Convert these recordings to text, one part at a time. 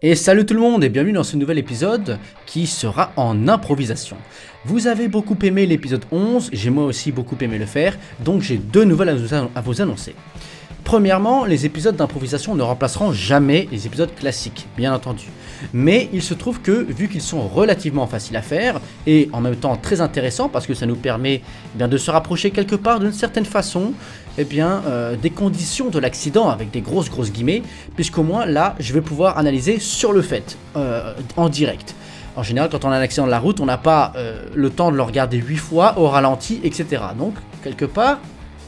Et salut tout le monde et bienvenue dans ce nouvel épisode qui sera en improvisation. Vous avez beaucoup aimé l'épisode 11, j'ai moi aussi beaucoup aimé le faire, donc j'ai deux nouvelles à vous annoncer. Premièrement, les épisodes d'improvisation ne remplaceront jamais les épisodes classiques, bien entendu. Mais il se trouve que, vu qu'ils sont relativement faciles à faire, et en même temps très intéressants, parce que ça nous permet de se rapprocher quelque part d'une certaine façon, des conditions de l'accident, avec des grosses guillemets, puisqu'au moins là, je vais pouvoir analyser sur le fait, en direct. En général, quand on a un accident de la route, on n'a pas le temps de le regarder 8 fois au ralenti, etc. Donc, quelque part,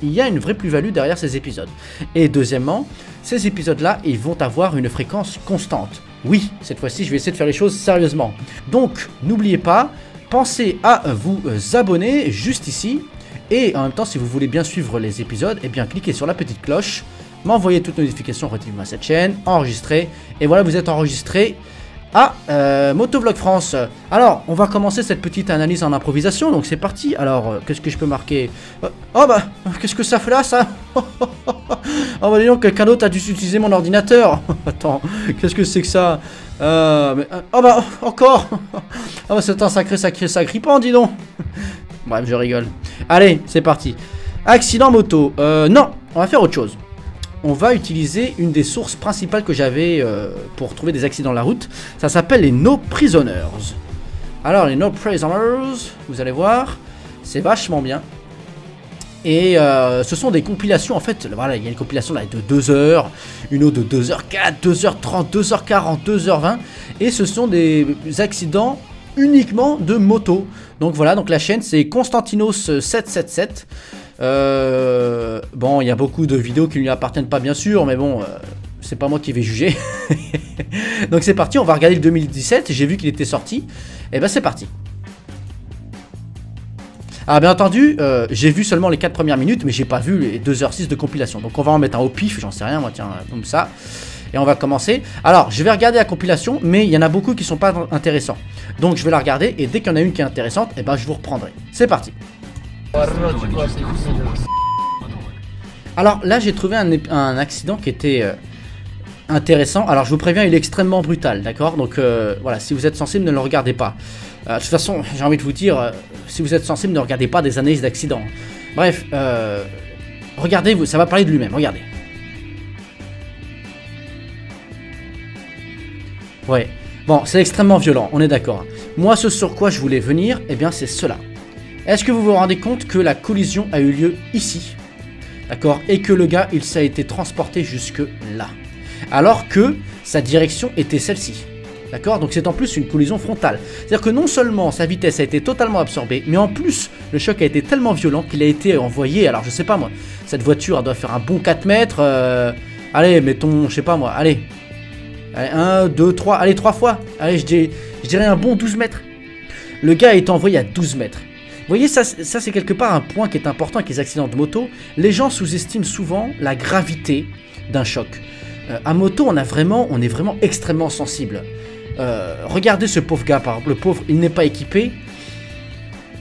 il y a une vraie plus-value derrière ces épisodes. Et deuxièmement, ces épisodes-là, ils vont avoir une fréquence constante. Oui, cette fois-ci, je vais essayer de faire les choses sérieusement. Donc, n'oubliez pas, pensez à vous abonner juste ici. Et en même temps, si vous voulez bien suivre les épisodes, cliquez sur la petite cloche, m'envoyez toute notification relativement à cette chaîne, enregistrer. Et voilà, vous êtes enregistré à Motovlog France. Alors, on va commencer cette petite analyse en improvisation, donc c'est parti. Alors, qu'est-ce que je peux marquer? Qu'est-ce que ça fait là, ça? Oh bah dis donc, quelqu'un d'autre a dû utiliser mon ordinateur. Attends, qu'est-ce que c'est que ça? Encore. Ah bah c'est un sacré grippant, dis donc. Bref, je rigole. Allez, c'est parti. Accident moto. Non, on va faire autre chose. On va utiliser une des sources principales que j'avais pour trouver des accidents de la route. Ça s'appelle les No Prisoners. Alors, les No Prisoners, vous allez voir, c'est vachement bien. Et ce sont des compilations, en fait, voilà, il y a une compilation là de 2 heures, une autre de 2h04, 2h30, 2h40, 2h20. Et ce sont des accidents uniquement de moto. Donc voilà, donc la chaîne c'est Constantinos777. Bon, il y a beaucoup de vidéos qui ne lui appartiennent pas bien sûr, mais bon, c'est pas moi qui vais juger. Donc c'est parti, on va regarder le 2017, j'ai vu qu'il était sorti. Et ben c'est parti. Ah bien entendu, j'ai vu seulement les 4 premières minutes, mais j'ai pas vu les 2h06 de compilation. Donc on va en mettre un au pif, j'en sais rien, moi tiens, comme ça. Et on va commencer. Alors, je vais regarder la compilation, mais il y en a beaucoup qui sont pas intéressants. Donc je vais la regarder, et dès qu'il y en a une qui est intéressante, et ben je vous reprendrai. C'est parti. Alors là, j'ai trouvé un accident qui était intéressant. Alors je vous préviens, il est extrêmement brutal, d'accord? Donc voilà, si vous êtes sensible, ne le regardez pas. De toute façon, j'ai envie de vous dire, si vous êtes sensible, ne regardez pas des analyses d'accidents. Bref, regardez, ça va parler de lui-même, regardez. Ouais, bon, c'est extrêmement violent, on est d'accord. Moi, ce sur quoi je voulais venir, eh bien, c'est cela. Est-ce que vous vous rendez compte que la collision a eu lieu ici? D'accord? Et que le gars, il s'est été transporté jusque là. Alors que sa direction était celle-ci. D'accord? Donc c'est en plus une collision frontale. C'est-à-dire que non seulement sa vitesse a été totalement absorbée, mais en plus, le choc a été tellement violent qu'il a été envoyé, alors je sais pas moi, cette voiture, elle doit faire un bon 4 mètres, allez, mettons, je sais pas moi, allez, 1, 2, 3, allez 3 fois, allez, je dirais un bon 12 mètres. Le gars a été envoyé à 12 mètres. Vous voyez, ça c'est quelque part un point qui est important avec les accidents de moto. Les gens sous-estiment souvent la gravité d'un choc. À moto, on est vraiment extrêmement sensible. Regardez ce pauvre gars, par exemple, le pauvre, il n'est pas équipé.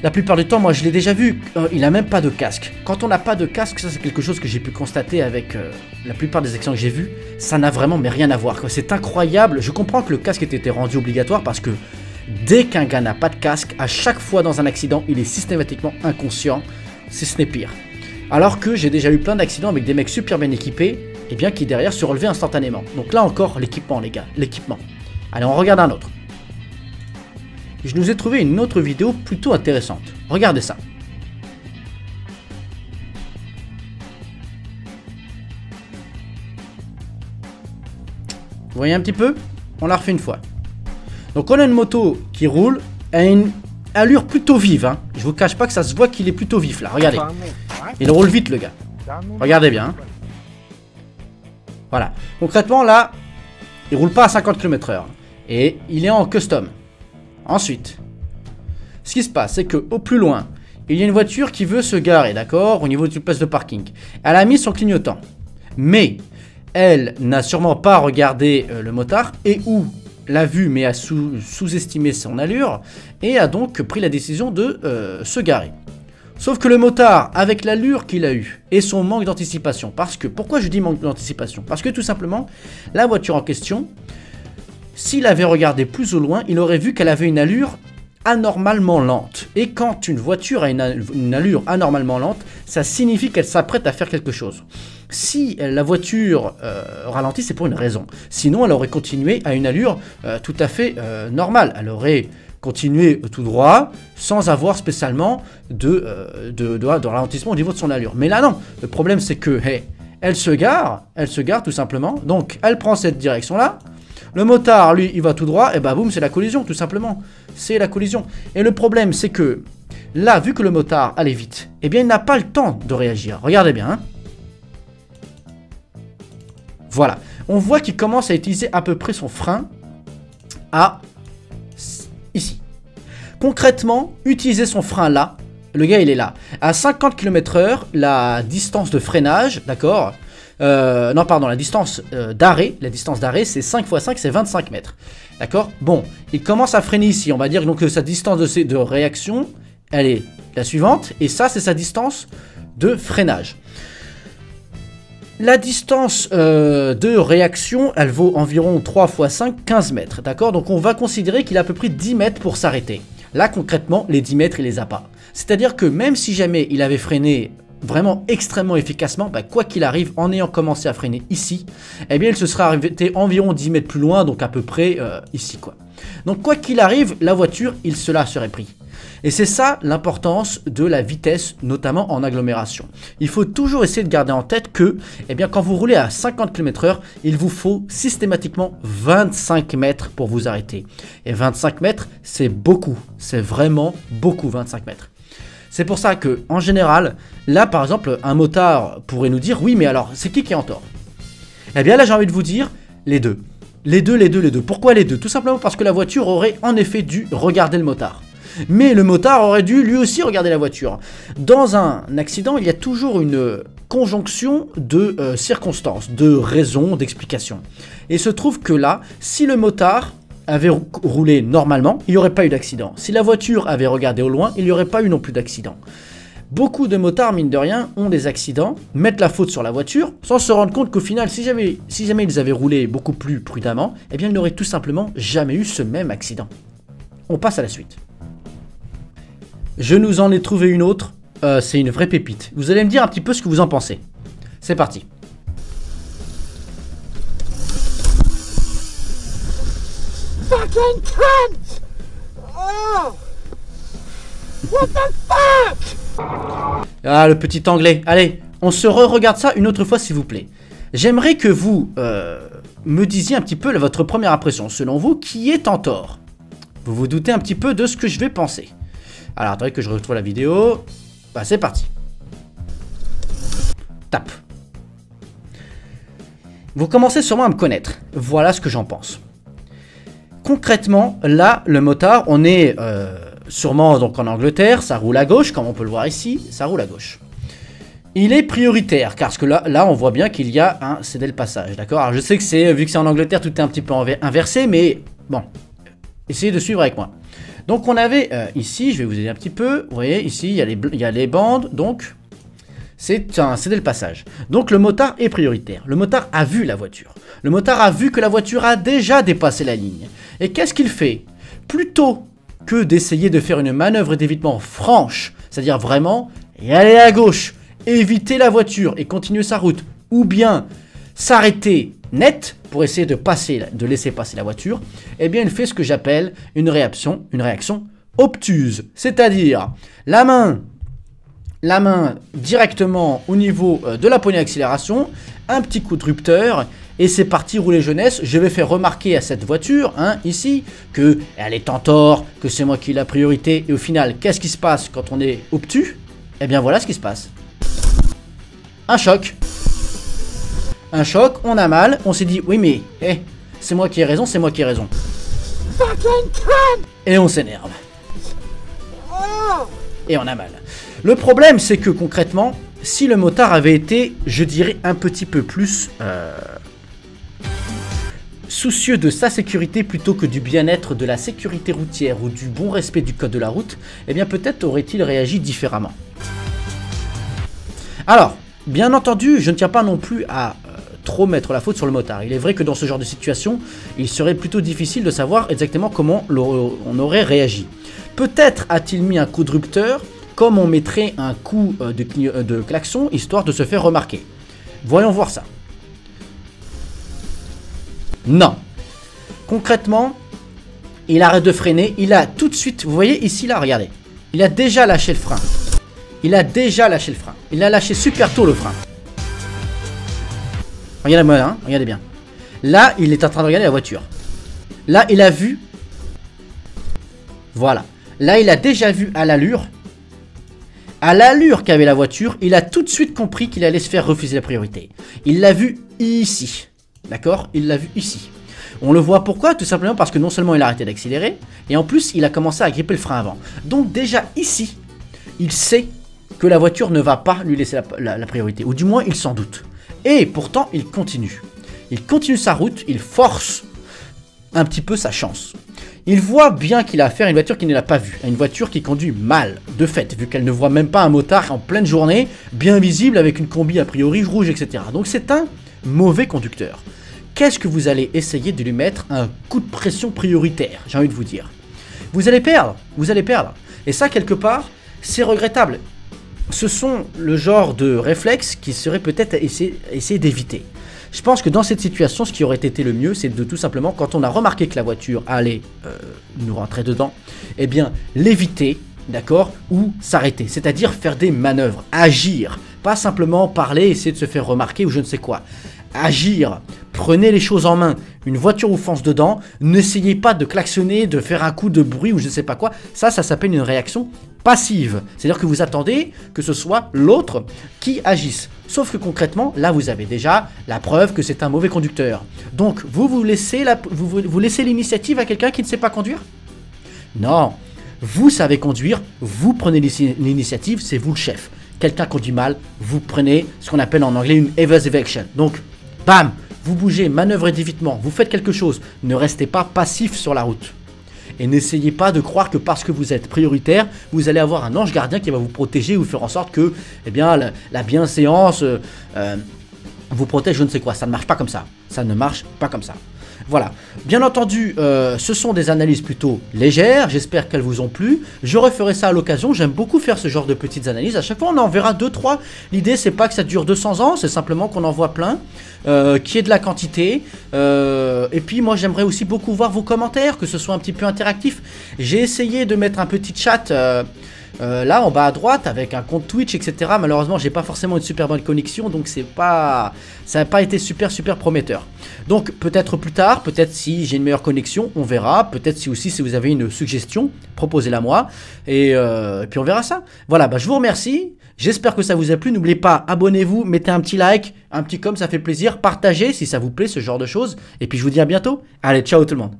La plupart du temps, moi je l'ai déjà vu, il n'a même pas de casque. Quand on n'a pas de casque, ça c'est quelque chose que j'ai pu constater avec la plupart des accidents que j'ai vus. Ça n'a vraiment mais rien à voir. C'est incroyable. Je comprends que le casque ait été rendu obligatoire parce que dès qu'un gars n'a pas de casque, à chaque fois dans un accident, il est systématiquement inconscient, si ce n'est pire. Alors que j'ai déjà eu plein d'accidents avec des mecs super bien équipés, et bien qui derrière se relevaient instantanément. Donc là encore, l'équipement les gars, l'équipement. Allez, on regarde un autre. Je nous ai trouvé une autre vidéo plutôt intéressante. Regardez ça. Vous voyez un petit peu? On la refait une fois. Donc on a une moto qui roule à une allure plutôt vive. Hein. Je vous cache pas que ça se voit qu'il est plutôt vif là. Regardez. Il roule vite le gars. Regardez bien. Hein. Voilà. Concrètement là, il roule pas à 50 km/h. Et il est en custom. Ensuite, ce qui se passe, c'est qu'au plus loin, il y a une voiture qui veut se garer, d'accord, au niveau d'une place de parking. Elle a mis son clignotant. Mais elle n'a sûrement pas regardé le motard et ou l'a vu mais a sous-estimé son allure et a donc pris la décision de se garer. Sauf que le motard, avec l'allure qu'il a eue et son manque d'anticipation, parce que, pourquoi je dis manque d'anticipation? Parce que tout simplement, la voiture en question s'il avait regardé plus au loin, il aurait vu qu'elle avait une allure anormalement lente. Et quand une voiture a une allure anormalement lente, ça signifie qu'elle s'apprête à faire quelque chose. Si la voiture ralentit, c'est pour une raison. Sinon, elle aurait continué à une allure tout à fait normale. Elle aurait continué tout droit, sans avoir spécialement de ralentissement au niveau de son allure. Mais là, non. Le problème, c'est que elle se gare tout simplement. Donc, elle prend cette direction-là. Le motard, lui, il va tout droit, et bah boum, c'est la collision, tout simplement. C'est la collision. Et le problème, c'est que, là, vu que le motard allait vite, eh bien, il n'a pas le temps de réagir. Regardez bien, hein. Voilà. On voit qu'il commence à utiliser à peu près son frein à ici. Concrètement, utiliser son frein là, le gars, il est là. À 50 km/h, la distance de freinage, d'accord, non, pardon, la distance d'arrêt, c'est 5 x 5, c'est 25 mètres. D'accord. Bon, il commence à freiner ici. On va dire donc que sa distance de réaction, elle est la suivante. Et ça, c'est sa distance de freinage. La distance de réaction, elle vaut environ 3 x 5, 15 mètres. D'accord. Donc, on va considérer qu'il a à peu près 10 mètres pour s'arrêter. Là, concrètement, les 10 mètres, il les a pas. C'est-à-dire que même si jamais il avait freiné vraiment extrêmement efficacement, bah, quoi qu'il arrive, en ayant commencé à freiner ici, eh bien il se serait arrêté environ 10 mètres plus loin, donc à peu près ici quoi. Donc quoi qu'il arrive, la voiture, il se la serait pris. Et c'est ça l'importance de la vitesse, notamment en agglomération. Il faut toujours essayer de garder en tête que, eh bien, quand vous roulez à 50 km/h, il vous faut systématiquement 25 mètres pour vous arrêter. Et 25 mètres, c'est beaucoup, c'est vraiment beaucoup 25 mètres. C'est pour ça que, en général, là par exemple, un motard pourrait nous dire, oui mais alors, c'est qui est en tort? Eh bien là j'ai envie de vous dire, les deux. Les deux. Pourquoi les deux? Tout simplement parce que la voiture aurait en effet dû regarder le motard. Mais le motard aurait dû lui aussi regarder la voiture. Dans un accident, il y a toujours une conjonction de circonstances, de raisons, d'explications. Et il se trouve que là, si le motard avait roulé normalement, il n'y aurait pas eu d'accident. Si la voiture avait regardé au loin, il n'y aurait pas eu non plus d'accident. Beaucoup de motards, mine de rien, ont des accidents, mettent la faute sur la voiture, sans se rendre compte qu'au final, si jamais ils avaient roulé beaucoup plus prudemment, eh bien ils n'auraient tout simplement jamais eu ce même accident. On passe à la suite. Je nous en ai trouvé une autre, c'est une vraie pépite. Vous allez me dire un petit peu ce que vous en pensez. C'est parti. Fucking cunt! Oh! What the fuck? Ah, le petit anglais. Allez, on se re-regarde ça une autre fois, s'il vous plaît. J'aimerais que vous me disiez un petit peu votre première impression. Selon vous, qui est en tort? Vous vous doutez un petit peu de ce que je vais penser. Alors, attendez que je retrouve la vidéo. Bah, c'est parti. Tape. Vous commencez sûrement à me connaître. Voilà ce que j'en pense. Concrètement, là, le motard, on est sûrement donc en Angleterre, ça roule à gauche, comme on peut le voir ici, ça roule à gauche. Il est prioritaire, parce que là on voit bien qu'il y a un céder le passage, d'accord? Alors je sais que vu que c'est en Angleterre, tout est un petit peu inversé, mais bon, essayez de suivre avec moi. Donc on avait ici, je vais vous aider un petit peu, vous voyez, ici il y a les bandes, donc c'est un céder le passage. Donc le motard est prioritaire, le motard a vu la voiture. Le motard a vu que la voiture a déjà dépassé la ligne. Et qu'est-ce qu'il fait? Plutôt que d'essayer de faire une manœuvre d'évitement franche, c'est-à-dire vraiment et aller à gauche, éviter la voiture et continuer sa route, ou bien s'arrêter net pour essayer de laisser passer la voiture, eh bien il fait ce que j'appelle une réaction obtuse, c'est-à-dire la main directement au niveau de la poignée d'accélération, un petit coup de rupteur, et c'est parti rouler jeunesse. Je vais faire remarquer à cette voiture, ici, qu'elle est en tort, que c'est moi qui ai la priorité, et au final, qu'est-ce qui se passe quand on est obtus? Eh bien voilà ce qui se passe. Un choc. Un choc, on a mal, on s'est dit, oui mais, c'est moi qui ai raison, c'est moi qui ai raison. Et on s'énerve. Et on a mal. Le problème, c'est que concrètement, si le motard avait été, je dirais, un petit peu plus soucieux de sa sécurité plutôt que du bien-être de la sécurité routière ou du bon respect du code de la route, eh bien peut-être aurait-il réagi différemment. Alors, bien entendu, je ne tiens pas non plus à trop mettre la faute sur le motard. Il est vrai que dans ce genre de situation, il serait plutôt difficile de savoir exactement comment on aurait réagi. Peut-être a-t-il mis un quadrupteur, comme on mettrait un coup de klaxon, histoire de se faire remarquer. Voyons voir ça. Non. Concrètement, il arrête de freiner, il a tout de suite, vous voyez ici là, regardez. Il a déjà lâché le frein. Il a lâché super tôt le frein. Regardez-moi là, hein, regardez bien. Là, il est en train de regarder la voiture. Là, il a vu. Voilà. Là, il a déjà vu à l'allure qu'avait la voiture, il a tout de suite compris qu'il allait se faire refuser la priorité. Il l'a vu ici. D'accord? Il l'a vu ici. On le voit pourquoi? Tout simplement parce que non seulement il a arrêté d'accélérer, et en plus, il a commencé à gripper le frein avant. Donc déjà ici, il sait que la voiture ne va pas lui laisser la priorité. Ou du moins, il s'en doute. Et pourtant, il continue. Il continue sa route, il force un petit peu sa chance. Il voit bien qu'il a affaire à une voiture qu'il ne l'a pas vue, à une voiture qui conduit mal, de fait, vu qu'elle ne voit même pas un motard en pleine journée, bien visible, avec une combi a priori rouge, etc. Donc c'est un mauvais conducteur. Qu'est-ce que vous allez essayer de lui mettre un coup de pression prioritaire, j'ai envie de vous dire. Vous allez perdre. Et ça, quelque part, c'est regrettable. Ce sont le genre de réflexes qui serait peut-être essayer d'éviter. Je pense que dans cette situation, ce qui aurait été le mieux, c'est de tout simplement, quand on a remarqué que la voiture allait nous rentrer dedans, eh bien, l'éviter, d'accord, ou s'arrêter. C'est-à-dire faire des manœuvres, agir, pas simplement parler, essayer de se faire remarquer ou je ne sais quoi. Agir, prenez les choses en main. Une voiture vous fonce dedans, n'essayez pas de klaxonner, de faire un coup de bruit ou je ne sais pas quoi. Ça s'appelle une réaction passive. C'est-à-dire que vous attendez que ce soit l'autre qui agisse. Sauf que concrètement, là vous avez déjà la preuve que c'est un mauvais conducteur. Donc vous laissez l'initiative à quelqu'un qui ne sait pas conduire? Non, vous savez conduire, vous prenez l'initiative, c'est vous le chef. Quelqu'un conduit mal, vous prenez ce qu'on appelle en anglais une evasive action. Donc, bam, vous bougez, manœuvrez d'évitement, vous faites quelque chose. Ne restez pas passif sur la route. Et n'essayez pas de croire que parce que vous êtes prioritaire, vous allez avoir un ange gardien qui va vous protéger ou faire en sorte que, eh bien, la bienséance vous protège, je ne sais quoi. Ça ne marche pas comme ça. Ça ne marche pas comme ça. Voilà. Bien entendu, ce sont des analyses plutôt légères. J'espère qu'elles vous ont plu. Je referai ça à l'occasion. J'aime beaucoup faire ce genre de petites analyses. À chaque fois, on en verra 2-3. L'idée, c'est pas que ça dure 200 ans. C'est simplement qu'on en voit plein. Qu'il y ait de la quantité. Et puis, moi, j'aimerais aussi beaucoup voir vos commentaires, que ce soit un petit peu interactif. J'ai essayé de mettre un petit chat... là en bas à droite avec un compte Twitch, etc. Malheureusement j'ai pas forcément une super bonne connexion, donc ça n'a pas été super prometteur. Donc peut-être plus tard, peut-être si j'ai une meilleure connexion, on verra. Peut-être si vous avez une suggestion, proposez-la moi. Et puis on verra ça. Voilà, je vous remercie. J'espère que ça vous a plu. N'oubliez pas, abonnez-vous, mettez un petit like, un petit com, ça fait plaisir. Partagez si ça vous plaît ce genre de choses. Et puis je vous dis à bientôt. Allez, ciao tout le monde.